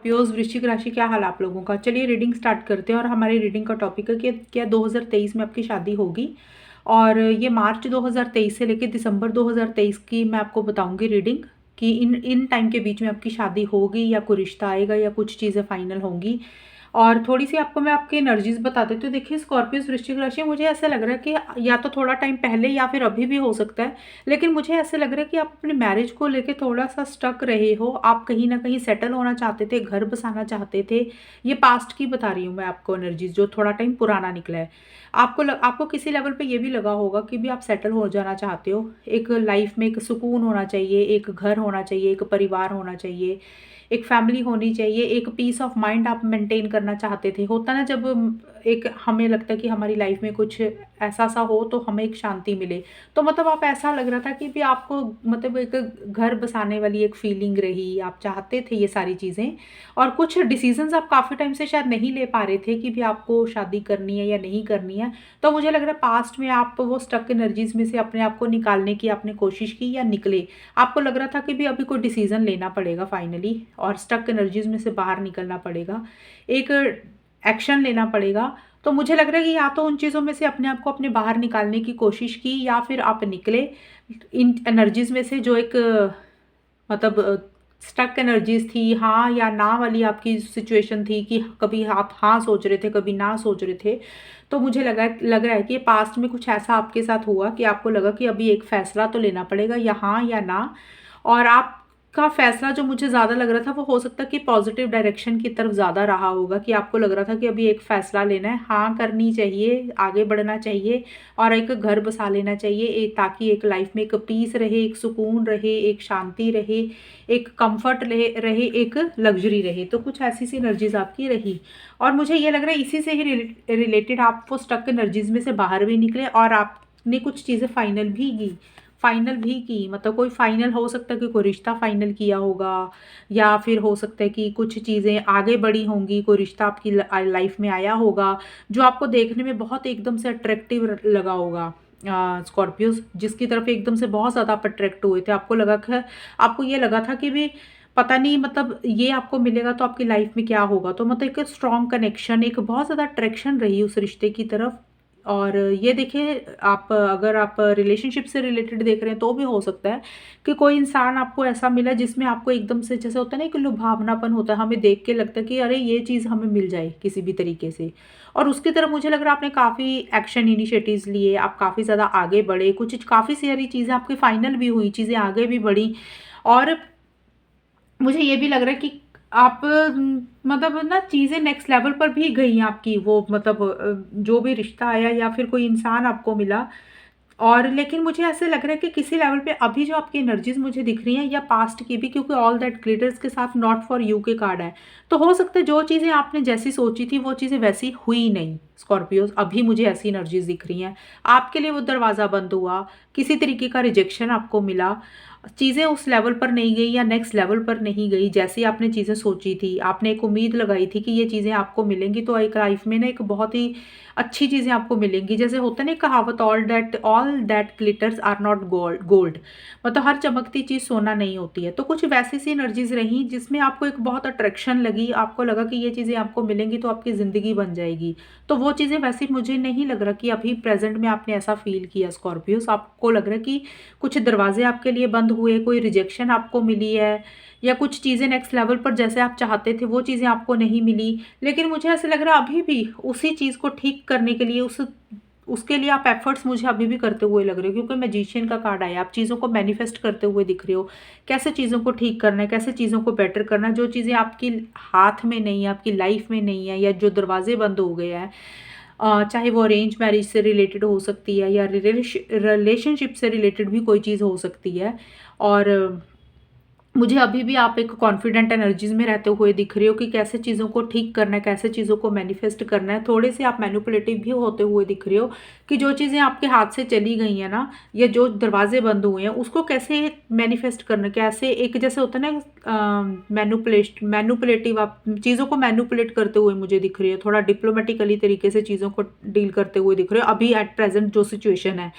Scorpios वृश्चिक राशि, क्या हाल आप लोगों का। चलिए रीडिंग स्टार्ट करते हैं। और हमारी रीडिंग का टॉपिक है कि क्या 2023 में आपकी शादी होगी। और ये मार्च 2023 से लेकर दिसंबर 2023 की मैं आपको बताऊंगी रीडिंग कि इन इन टाइम के बीच में आपकी शादी होगी या कोई रिश्ता आएगा या कुछ चीज़ें फाइनल होंगी। और थोड़ी सी आपको मैं आपकी एनर्जीज बता देती हूँ। देखिए स्कॉर्पियो वृश्चिक राशि, मुझे ऐसा लग रहा है कि या तो थोड़ा टाइम पहले या फिर अभी भी हो सकता है। लेकिन मुझे ऐसे लग रहा है कि आप अपने मैरिज को लेके थोड़ा सा स्टक रहे हो। आप कहीं ना कहीं सेटल होना चाहते थे, घर बसाना चाहते थे। ये पास्ट की बता रही हूँ मैं आपको एनर्जीज, जो थोड़ा टाइम पुराना निकला है। आपको किसी लेवल पे ये भी लगा होगा कि भी आप सेटल हो जाना चाहते हो। एक लाइफ में एक सुकून होना चाहिए, एक घर होना चाहिए, एक परिवार होना चाहिए, एक फैमिली होनी चाहिए, एक पीस ऑफ माइंड आप मेंटेन करना चाहते थे। होता ना जब एक हमें लगता है कि हमारी लाइफ में कुछ ऐसा सा हो तो हमें एक शांति मिले। तो मतलब आप ऐसा लग रहा था कि भी आपको मतलब एक घर बसाने वाली एक फीलिंग रही, आप चाहते थे ये सारी चीज़ें। और कुछ डिसीजंस आप काफ़ी टाइम से शायद नहीं ले पा रहे थे कि भी आपको शादी करनी है या नहीं करनी है। तो मुझे लग रहा है पास्ट में आप वो स्टक एनर्जीज में से अपने आप को निकालने की आपने कोशिश की या निकले। आपको लग रहा था कि भी अभी कोई डिसीजन लेना पड़ेगा फाइनली, और स्टक एनर्जीज में से बाहर निकलना पड़ेगा, एक एक्शन लेना पड़ेगा। तो मुझे लग रहा है कि या तो उन चीज़ों में से अपने आप को अपने बाहर निकालने की कोशिश की, या फिर आप निकले इन एनर्जीज में से जो एक मतलब स्टक एनर्जीज थी, हाँ या ना वाली आपकी सिचुएशन थी कि कभी आप हाँ सोच रहे थे, कभी ना सोच रहे थे। तो मुझे लग रहा है कि पास्ट में कुछ ऐसा आपके साथ हुआ कि आपको लगा कि अभी एक फैसला तो लेना पड़ेगा, या हाँ या ना। और आपका फैसला जो मुझे ज़्यादा लग रहा था वो हो सकता है कि पॉजिटिव डायरेक्शन की तरफ ज़्यादा रहा होगा, कि आपको लग रहा था कि अभी एक फैसला लेना है, हाँ करनी चाहिए, आगे बढ़ना चाहिए और एक घर बसा लेना चाहिए, ताकि एक लाइफ में एक पीस रहे, एक सुकून रहे, एक शांति रहे, एक कंफर्ट रहे, एक लग्जरी रहे। तो कुछ ऐसी सी एनर्जीज आपकी रही। और मुझे ये लग रहा है इसी से ही रिलेटेड आप वो स्टक एनर्जीज में से बाहर भी निकले और आपने कुछ चीज़ें फाइनल भी की। मतलब कोई फाइनल हो सकता है कि कोई रिश्ता फाइनल किया होगा, या फिर हो सकता है कि कुछ चीज़ें आगे बढ़ी होंगी, कोई रिश्ता आपकी लाइफ में आया होगा जो आपको देखने में बहुत एकदम से अट्रैक्टिव लगा होगा। स्कॉर्पियोज जिसकी तरफ एकदम से बहुत ज़्यादा आप अट्रैक्ट हुए थे, आपको ये लगा था कि भी पता नहीं मतलब ये आपको मिलेगा तो आपकी लाइफ में क्या होगा। तो मतलब एक स्ट्रॉन्ग कनेक्शन, एक बहुत ज़्यादा अट्रैक्शन रही उस रिश्ते की तरफ। और ये देखिए, आप अगर आप रिलेशनशिप से रिलेटेड देख रहे हैं तो भी हो सकता है कि कोई इंसान आपको ऐसा मिला जिसमें आपको एकदम से, जैसे होता है ना कि लुभावनापन होता है, हमें देख के लगता है कि अरे ये चीज़ हमें मिल जाए किसी भी तरीके से। और उसकी तरफ मुझे लग रहा है आपने काफ़ी एक्शन इनिशिएटिव्स लिए, आप काफ़ी ज़्यादा आगे बढ़े, कुछ काफ़ी सारी चीज़ें आपकी फाइनल भी हुई, चीज़ें आगे भी बढ़ी। और मुझे ये भी लग रहा है कि आप मतलब ना चीज़ें नेक्स्ट लेवल पर भी गई आपकी, वो मतलब जो भी रिश्ता आया या फिर कोई इंसान आपको मिला। और लेकिन मुझे ऐसे लग रहा है कि किसी लेवल पे अभी जो आपकी एनर्जीज मुझे दिख रही हैं, या पास्ट की भी, क्योंकि ऑल दैट ग्लिटर्स के साथ नॉट फॉर यू के कार्ड है। तो हो सकता है जो चीज़ें आपने जैसी सोची थी वो चीज़ें वैसी हुई नहीं। स्कॉर्पियोज अभी मुझे ऐसी एनर्जीज दिख रही हैं। आपके लिए वो दरवाज़ा बंद हुआ, किसी तरीके का रिजेक्शन आपको मिला, चीज़ें उस लेवल पर नहीं गई या नेक्स्ट लेवल पर नहीं गई जैसी आपने चीज़ें सोची थी। आपने एक उम्मीद लगाई थी कि ये चीज़ें आपको मिलेंगी, तो एक लाइफ में ना एक बहुत ही अच्छी चीज़ें आपको मिलेंगी। जैसे होता है ना कहावत, all that glitters are not gold. मतलब हर चमकती चीज़ सोना नहीं होती है। तो कुछ वैसी सी एनर्जीज रही जिसमें आपको एक बहुत अट्रैक्शन लगी, आपको लगा कि ये चीज़ें आपको मिलेंगी तो आपकी ज़िंदगी बन जाएगी। तो वो चीज़ें वैसी मुझे नहीं लग रहा कि अभी प्रेजेंट में आपने ऐसा फील किया। स्कॉर्पियोस आपको लग रहा है कि कुछ दरवाजे आपके लिए बंद हुए, कोई रिजेक्शन आपको मिली है, या कुछ चीज़ें नेक्स्ट लेवल पर जैसे आप चाहते थे वो चीज़ें आपको नहीं मिली। लेकिन मुझे ऐसा लग रहा है अभी भी उसी चीज़ को ठीक करने के लिए, उसके लिए आप एफर्ट्स मुझे अभी भी करते हुए लग रहे हो, क्योंकि मैजिशियन का कार्ड आया, आप चीज़ों को मैनिफेस्ट करते हुए दिख रहे हो। कैसे चीज़ों को ठीक करना है, कैसे चीज़ों को बेटर करना है, जो चीज़ें आपकी हाथ में नहीं है, आपकी लाइफ में नहीं है, या जो दरवाजे बंद हो गए हैं, चाहे वो अरेंज मैरिज से रिलेटेड हो सकती है या रिलेशनशिप से रिलेटेड भी कोई चीज़ हो सकती है। और मुझे अभी भी आप एक कॉन्फिडेंट एनर्जीज में रहते हुए दिख रहे हो कि कैसे चीज़ों को ठीक करना है, कैसे चीज़ों को मैनिफेस्ट करना है। थोड़े से आप मैनिपुलेटिव भी होते हुए दिख रहे हो कि जो चीज़ें आपके हाथ से चली गई हैं ना, या जो दरवाजे बंद हुए हैं, उसको कैसे मैनिफेस्ट करना, कैसे एक जैसे होता है ना मैनुपुलेटिव, आप चीज़ों को मैनुपुलेट करते हुए मुझे दिख रही है, थोड़ा डिप्लोमेटिकली तरीके से चीज़ों को डील करते हुए दिख रहे हो अभी एट प्रेजेंट जो सिचुएशन है।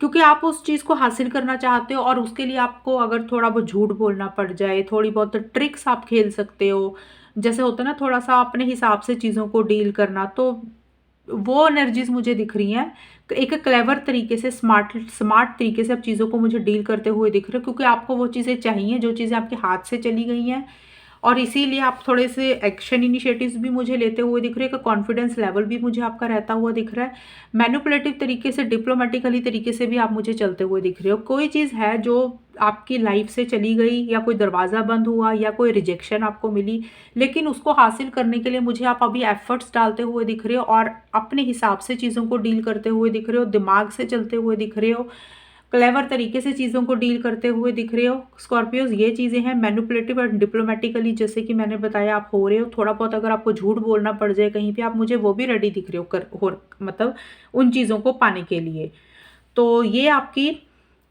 क्योंकि आप उस चीज़ को हासिल करना चाहते हो, और उसके लिए आपको अगर थोड़ा बहुत झूठ बोलना पड़ जाए, थोड़ी बहुत ट्रिक्स आप खेल सकते हो, जैसे होता है ना थोड़ा-सा अपने हिसाब से चीज़ों को डील करना, तो वो एनर्जीज़ मुझे दिख रही हैं। एक क्लेवर तरीके से स्मार्ट स्मार्ट तरीके से आप चीज़ों को मुझे डील करते हुए दिख रहे हो, क्योंकि आपको वो चीज़ें चाहिए जो चीज़ें आपके हाथ से चली गई हैं, और इसीलिए आप थोड़े से एक्शन इनिशिएटिव्स भी मुझे लेते हुए दिख रहे हैं, कि कॉन्फिडेंस लेवल भी मुझे आपका रहता हुआ दिख रहा है। मैनिपुलेटिव तरीके से, डिप्लोमैटिकली तरीके से भी आप मुझे चलते हुए दिख रहे हो। कोई चीज़ है जो आपकी लाइफ से चली गई, या कोई दरवाज़ा बंद हुआ, या कोई रिजेक्शन आपको मिली, लेकिन उसको हासिल करने के लिए मुझे आप अभी एफर्ट्स डालते हुए दिख रहे हो, और अपने हिसाब से चीज़ों को डील करते हुए दिख रहे हो, दिमाग से चलते हुए दिख रहे हो, क्लेवर तरीके से चीज़ों को डील करते हुए दिख रहे हो। स्कॉर्पियोज़ ये चीज़ें हैं, मैनिपुलेटिव और डिप्लोमैटिकली जैसे कि मैंने बताया आप हो रहे हो। थोड़ा बहुत अगर आपको झूठ बोलना पड़ जाए कहीं पे, आप मुझे वो भी रेडी दिख रहे हो मतलब उन चीज़ों को पाने के लिए। तो ये आपकी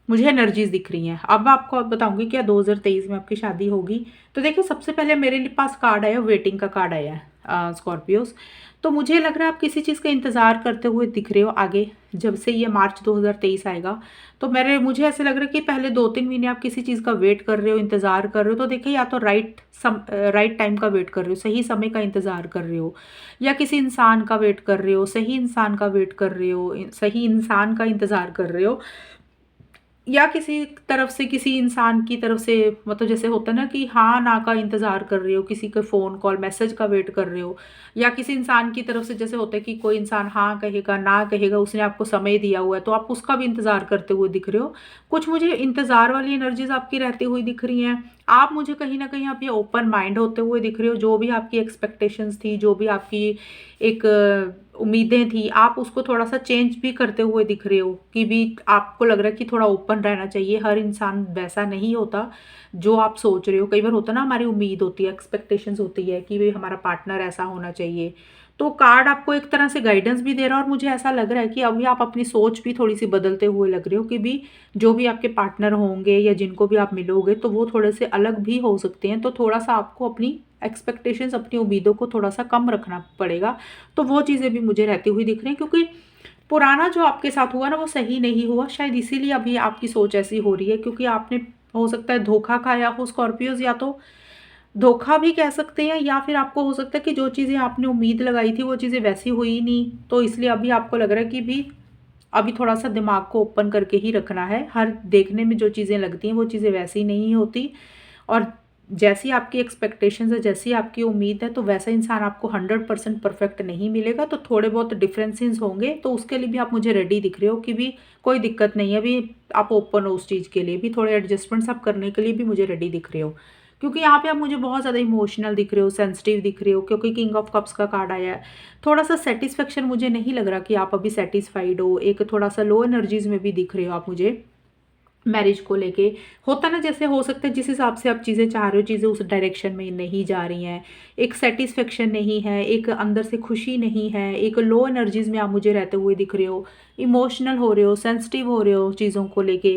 मुझे एनर्जीज़ दिख रही हैं। अब मैं आपको बताऊँगी क्या 2023 में आपकी शादी होगी। तो देखिए, सबसे पहले मेरे पास कार्ड आया, वेटिंग का कार्ड आया है स्कॉर्पियोज़। तो मुझे लग रहा है आप किसी चीज़ का इंतज़ार करते हुए दिख रहे हो आगे, जब से ये मार्च 2023 आएगा। तो मुझे ऐसे लग रहा है कि पहले 2-3 महीने आप किसी चीज़ का वेट कर रहे हो, इंतज़ार कर रहे हो। तो देखिए, या तो राइट टाइम का वेट कर रहे हो, सही समय का इंतज़ार कर रहे हो, या किसी इंसान का वेट कर रहे हो, सही इंसान का वेट कर रहे हो, सही इंसान का इंतज़ार कर रहे हो, या किसी तरफ से, किसी इंसान की तरफ से, मतलब जैसे होता है ना कि हाँ ना का इंतज़ार कर रहे हो, किसी के फ़ोन कॉल मैसेज का वेट कर रहे हो, या किसी इंसान की तरफ से जैसे होता है कि कोई इंसान हाँ कहेगा ना कहेगा, उसने आपको समय दिया हुआ है तो आप उसका भी इंतज़ार करते हुए दिख रहे हो। कुछ मुझे इंतज़ार वाली एनर्जीज आपकी रहती हुई दिख रही हैं। आप मुझे कहीं ना कहीं आप ये ओपन माइंड होते हुए दिख रहे हो, जो भी आपकी एक्सपेक्टेशंस थी, जो भी आपकी एक उम्मीदें थी, आप उसको थोड़ा-सा चेंज भी करते हुए दिख रहे हो, कि भी आपको लग रहा है कि थोड़ा ओपन रहना चाहिए। हर इंसान वैसा नहीं होता जो आप सोच रहे हो। कई बार होता है ना, हमारी उम्मीद होती है, एक्सपेक्टेशंस होती है कि भई हमारा पार्टनर ऐसा होना चाहिए। तो कार्ड आपको एक तरह से गाइडेंस भी दे रहा है, और मुझे ऐसा लग रहा है कि अभी आप अपनी सोच भी थोड़ी-सी बदलते हुए लग रहे हो, कि भी जो भी आपके पार्टनर होंगे या जिनको भी आप मिलोगे, तो वो थोड़े से अलग भी हो सकते हैं। तो थोड़ा-सा आपको अपनी एक्सपेक्टेशंस, अपनी उम्मीदों को थोड़ा-सा कम रखना पड़ेगा। तो वो चीज़ें भी मुझे रहती हुई दिख रही हैं, क्योंकि पुराना जो आपके साथ हुआ ना, वो सही नहीं हुआ। शायद इसीलिए अभी आपकी सोच ऐसी हो रही है, क्योंकि आपने हो सकता है धोखा खाया हो स्कॉर्पियोज़, या तो धोखा भी कह सकते हैं, या फिर आपको हो सकता है कि जो चीज़ें आपने उम्मीद लगाई थी वो चीज़ें वैसी हुई नहीं। तो इसलिए अभी आपको लग रहा है कि भी अभी थोड़ा-सा दिमाग को ओपन करके ही रखना है। हर देखने में जो चीज़ें लगती हैं वो चीज़ें वैसी नहीं होती, और जैसी आपकी एक्सपेक्टेशंस है, जैसी आपकी उम्मीद है, तो वैसा इंसान आपको 100% परफेक्ट नहीं मिलेगा। तो थोड़े बहुत डिफरेंसेस होंगे, तो उसके लिए भी आप मुझे रेडी दिख रहे हो, कि भी कोई दिक्कत नहीं है, अभी आप ओपन हो उस चीज़ के लिए भी। थोड़े एडजस्टमेंट्स आप करने के लिए भी मुझे रेडी दिख रहे हो, क्योंकि यहाँ पे आप मुझे बहुत ज़्यादा इमोशनल दिख रहे हो, सेंसिटिव दिख रहे हो, क्योंकि किंग ऑफ कप्स का कार्ड आया है। थोड़ा-सा सैटिस्फैक्शन मुझे नहीं लग रहा कि आप अभी सैटिस्फाइड हो, एक थोड़ा-सा लो एनर्जीज़ में भी दिख रहे हो आप मुझे। मैरिज को लेके होता ना, जैसे हो सकता है जिस हिसाब से आप चीज़ें चाह रहे हो, चीज़ें उस डायरेक्शन में नहीं जा रही हैं, एक सेटिस्फेक्शन नहीं है, एक अंदर से खुशी नहीं है, एक लो एनर्जीज में आप मुझे रहते हुए दिख रहे हो, इमोशनल हो रहे हो, सेंसिटिव हो रहे हो चीज़ों को लेके,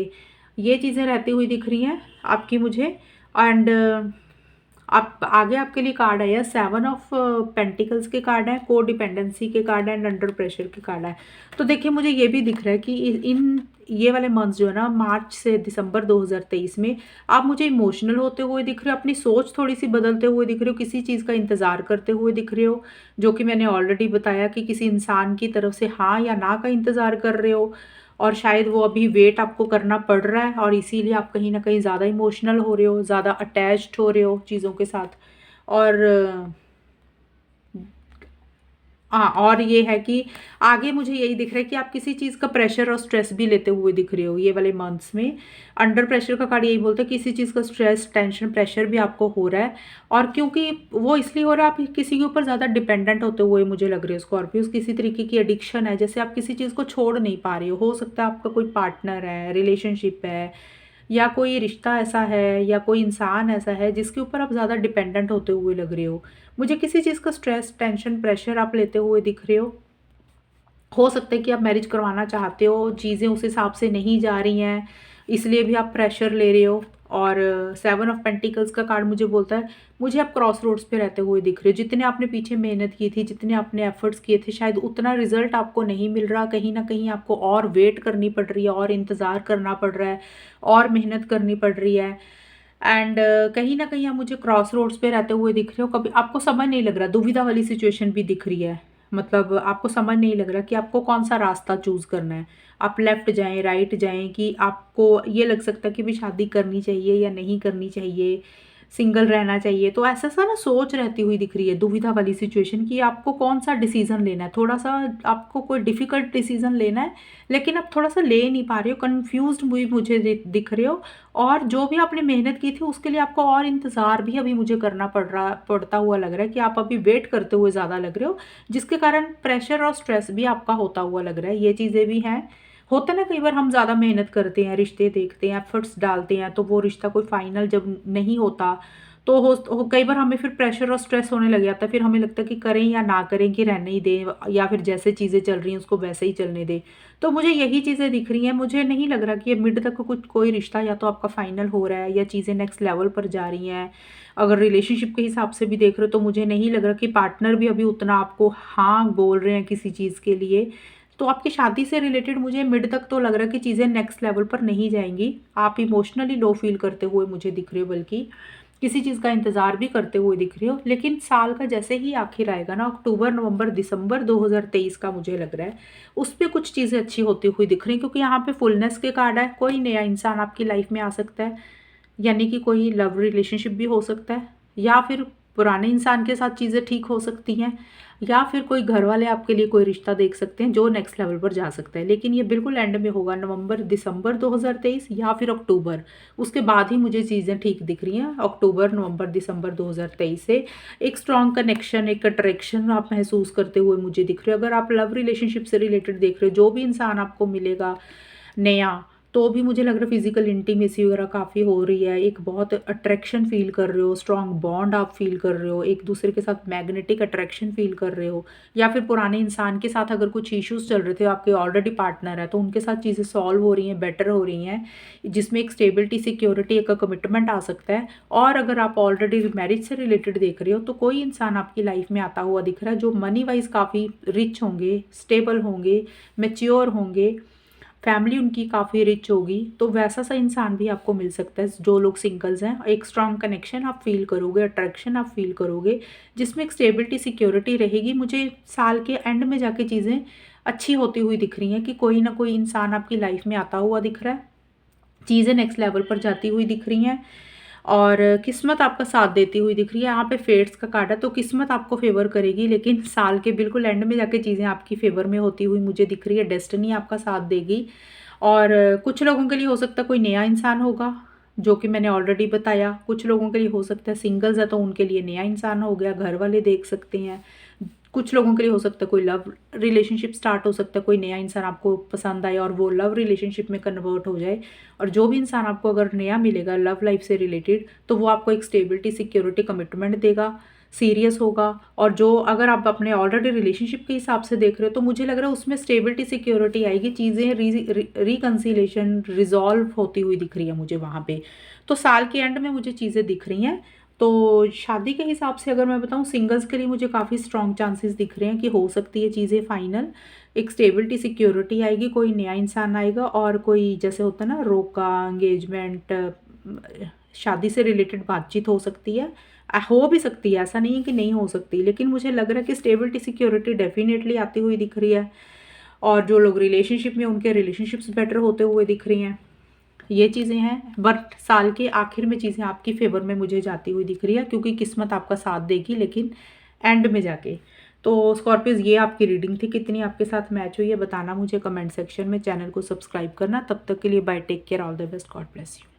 ये चीज़ें रहती हुई दिख रही हैं आपकी मुझे। एंड आप आगे आपके लिए कार्ड है 7 ऑफ पेंटिकल्स के कार्ड है, को डिपेंडेंसी के कार्ड है, एंड अंडर प्रेशर के कार्ड है। तो देखिए, मुझे ये भी दिख रहा है कि इन ये वाले मंथ्स जो है ना, मार्च से दिसंबर 2023 में आप मुझे इमोशनल होते हुए दिख रहे हो, अपनी सोच थोड़ी सी बदलते हुए दिख रहे हो, किसी चीज़ का इंतज़ार करते हुए दिख रहे हो, जो कि मैंने ऑलरेडी बताया कि किसी इंसान की तरफ से हाँ या ना का इंतज़ार कर रहे हो, और शायद वो अभी वेट आपको करना पड़ रहा है, और इसीलिए आप कहीं न कहीं ज़्यादा इमोशनल हो रहे हो, ज़्यादा अटैच्ड हो रहे हो चीज़ों के साथ। और हाँ, और ये है कि आगे मुझे यही दिख रहा है कि आप किसी चीज़ का प्रेशर और स्ट्रेस भी लेते हुए दिख रहे हो ये वाले मंथ्स में। अंडर प्रेशर का कार्ड यही बोलता है, किसी चीज़ का स्ट्रेस, टेंशन, प्रेशर भी आपको हो रहा है, और क्योंकि वो इसलिए हो रहा है, आप किसी के ऊपर ज़्यादा डिपेंडेंट होते हुए मुझे लग रहे हो स्कॉर्पियोज़। किसी तरीके की एडिक्शन है, जैसे आप किसी चीज़ को छोड़ नहीं पा रहे हो सकता है आपका कोई पार्टनर है, रिलेशनशिप है, या कोई रिश्ता ऐसा है, या कोई इंसान ऐसा है जिसके ऊपर आप ज़्यादा डिपेंडेंट होते हुए लग रहे हो। मुझे किसी चीज़ का स्ट्रेस, टेंशन, प्रेशर आप लेते हुए दिख रहे हो सकता है कि आप मैरिज करवाना चाहते हो, चीज़ें उस हिसाब से नहीं जा रही हैं, इसलिए भी आप प्रेशर ले रहे हो। और 7 ऑफ पेंटिकल्स का कार्ड मुझे बोलता है, मुझे आप क्रॉस रोड्स पे रहते हुए दिख रहे हो। जितने आपने पीछे मेहनत की थी, जितने आपने एफर्ट्स किए थे, शायद उतना रिजल्ट आपको नहीं मिल रहा। कहीं न कहीं आपको और वेट करनी पड़ रही है, और इंतज़ार करना पड़ रहा है, और मेहनत करनी पड़ रही है। एंड कहीं न कहीं आप मुझे क्रॉस रोड्स पे रहते हुए दिख रहे हो, कभी आपको समझ नहीं लग रहा, दुविधा वाली सिचुएशन भी दिख रही है। मतलब आपको समझ नहीं लग रहा कि आपको कौन-सा रास्ता चूज़ करना है। आप लेफ्ट जाएँ, राइट जाएँ, कि आपको ये लग सकता है कि भई शादी करनी चाहिए या नहीं करनी चाहिए, सिंगल रहना चाहिए। तो ऐसा-सा ना सोच रहती हुई दिख रही है, दुविधा वाली सिचुएशन, कि आपको कौन-सा डिसीज़न लेना है। थोड़ा-सा आपको कोई डिफ़िकल्ट डिसीज़न लेना है, लेकिन आप थोड़ा-सा ले नहीं पा रहे हो, कन्फ्यूज़्ड भी मुझे दिख रहे हो। और जो भी आपने मेहनत की थी उसके लिए आपको और इंतज़ार भी अभी मुझे करना पड़ता हुआ लग रहा है, कि आप अभी वेट करते हुए ज़्यादा लग रहे हो, जिसके कारण प्रेशर और स्ट्रेस भी आपका होता हुआ लग रहा है। ये चीज़ें भी हैं। होता है ना, कई बार हम ज़्यादा मेहनत करते हैं, रिश्ते देखते हैं, एफर्ट्स डालते हैं, तो वो रिश्ता कोई फाइनल जब नहीं होता, तो कई बार हमें फिर प्रेशर और स्ट्रेस होने लग जाता है। फिर हमें लगता है कि करें या ना करें, कि रहने ही दें, या फिर जैसे चीज़ें चल रही हैं उसको वैसे ही चलने दें। तो मुझे यही चीज़ें दिख रही हैं। मुझे नहीं लग रहा कि ये मिड तक कुछ कोई रिश्ता या तो आपका फाइनल हो रहा है, या चीज़ें नेक्स्ट लेवल पर जा रही हैं। अगर रिलेशनशिप के हिसाब से भी देख रहे हो, तो मुझे नहीं लग रहा कि पार्टनर भी अभी उतना आपको हाँ बोल रहे हैं किसी चीज़ के लिए। तो आपकी शादी से रिलेटेड मुझे मिड तक तो लग रहा है कि चीज़ें नेक्स्ट लेवल पर नहीं जाएँगी। आप इमोशनली लो फ़ील करते हुए मुझे दिख रहे हो, बल्कि किसी चीज़ का इंतज़ार भी करते हुए दिख रही हो। लेकिन साल का जैसे ही आखिर आएगा ना, अक्टूबर, नवंबर, दिसंबर 2023 का मुझे लग रहा है, उस पे कुछ चीज़ें अच्छी होती हुई दिख रही हैं, क्योंकि यहाँ पे फुलनेस के कार्ड है। कोई नया इंसान आपकी लाइफ़ में आ सकता है, यानी कि कोई लव रिलेशनशिप भी हो सकता है, या फिर पुराने इंसान के साथ चीज़ें ठीक हो सकती हैं, या फिर कोई घर वाले आपके लिए कोई रिश्ता देख सकते हैं जो नेक्स्ट लेवल पर जा सकता है। लेकिन ये बिल्कुल एंड में होगा, नवंबर, दिसंबर 2023 या फिर अक्टूबर। उसके बाद ही मुझे चीज़ें ठीक दिख रही हैं। अक्टूबर, नवंबर, दिसंबर 2023 से एक स्ट्रॉन्ग कनेक्शन, एक अट्रैक्शन आप महसूस करते हुए मुझे दिख रहे हो। अगर आप लव रिलेशनशिप से रिलेटेड देख रहे हो, जो भी इंसान आपको मिलेगा नया, तो भी मुझे लग रहा है फिज़िकल इंटीमेसी वगैरह काफ़ी हो रही है। एक बहुत अट्रैक्शन फ़ील कर रहे हो, स्ट्रॉन्ग बॉन्ड आप फ़ील कर रहे हो, एक-दूसरे के साथ मैग्नेटिक अट्रैक्शन फ़ील कर रहे हो, या फिर पुराने इंसान के साथ अगर कुछ इश्यूज़ चल रहे थे, आपके ऑलरेडी पार्टनर है, तो उनके साथ चीज़ें सॉल्व हो रही हैं, बेटर हो रही हैं, जिसमें एक स्टेबिलिटी, सिक्योरिटी, एक कमिटमेंट आ सकता है। और अगर आप ऑलरेडी मैरिज से रिलेटेड देख रहे हो, तो कोई इंसान आपकी लाइफ़ में आता हुआ दिख रहा है, जो मनी वाइज़ काफ़ी रिच होंगे, स्टेबल होंगे, मैच्योर होंगे, फैमिली उनकी काफ़ी रिच होगी। तो वैसा-सा इंसान भी आपको मिल सकता है, जो लोग सिंगल्स हैं। एक स्ट्रॉन्ग कनेक्शन आप फ़ील करोगे, अट्रैक्शन आप फ़ील करोगे, जिसमें एक स्टेबिलिटी, सिक्योरिटी रहेगी। मुझे साल के एंड में जाके चीज़ें अच्छी होती हुई दिख रही हैं, कि कोई ना कोई इंसान आपकी लाइफ़ में आता हुआ दिख रहा है। चीज़ें नेक्स्ट लेवल पर जाती हुई दिख रही हैं, और किस्मत आपका साथ देती हुई दिख रही है। यहाँ पे फेट्स का कार्ड है, तो किस्मत आपको फ़ेवर करेगी, लेकिन साल के बिल्कुल एंड में जाके चीज़ें आपकी फ़ेवर में होती हुई मुझे दिख रही है। डेस्टिनी आपका साथ देगी। और कुछ लोगों के लिए हो सकता है कोई नया इंसान होगा, जो कि मैंने ऑलरेडी बताया। कुछ लोगों के लिए हो सकता है सिंगल्स है, तो उनके लिए नया इंसान हो गया, घर वाले देख सकते हैं। कुछ लोगों के लिए हो सकता है कोई लव रिलेशनशिप स्टार्ट हो सकता है, कोई नया इंसान आपको पसंद आए और वो लव रिलेशनशिप में कन्वर्ट हो जाए। और जो भी इंसान आपको अगर नया मिलेगा लव लाइफ से रिलेटेड, तो वो आपको एक स्टेबिलिटी, सिक्योरिटी, कमिटमेंट देगा, सीरियस होगा। और जो अगर आप अपने ऑलरेडी रिलेशनशिप के हिसाब से देख रहे हो, तो मुझे लग रहा है उसमें स्टेबिलिटी, सिक्योरिटी आएगी, चीज़ें रिकन्सिलेशन, रिजॉल्व होती हुई दिख रही है मुझे वहाँ पे। तो साल के एंड में मुझे चीज़ें दिख रही हैं। तो शादी के हिसाब से अगर मैं बताऊँ, सिंगल्स के लिए मुझे काफ़ी स्ट्रॉन्ग चांसेस दिख रहे हैं कि हो सकती है चीज़ें फाइनल। एक स्टेबिलिटी, सिक्योरिटी आएगी, कोई नया इंसान आएगा, और कोई जैसे होता है ना रोका, एंगेजमेंट, शादी से रिलेटेड बातचीत हो सकती है। हो भी सकती है, ऐसा नहीं है कि नहीं हो सकती, लेकिन मुझे लग रहा है कि स्टेबिलिटी, सिक्योरिटी डेफ़िनेटली आती हुई दिख रही है। और जो लोग रिलेशनशिप में, उनके रिलेशनशिप्स बेटर होते हुए दिख रही हैं। ये चीज़ें हैं, बट साल के आखिर में चीज़ें आपकी फ़ेवर में मुझे जाती हुई दिख रही है, क्योंकि किस्मत आपका साथ देगी, लेकिन एंड में जाके। तो स्कॉर्पियोज़, ये आपकी रीडिंग थी। कितनी आपके साथ मैच हुई है बताना मुझे कमेंट सेक्शन में। चैनल को सब्सक्राइब करना। तब तक के लिए bye, take care, all the best, God bless you.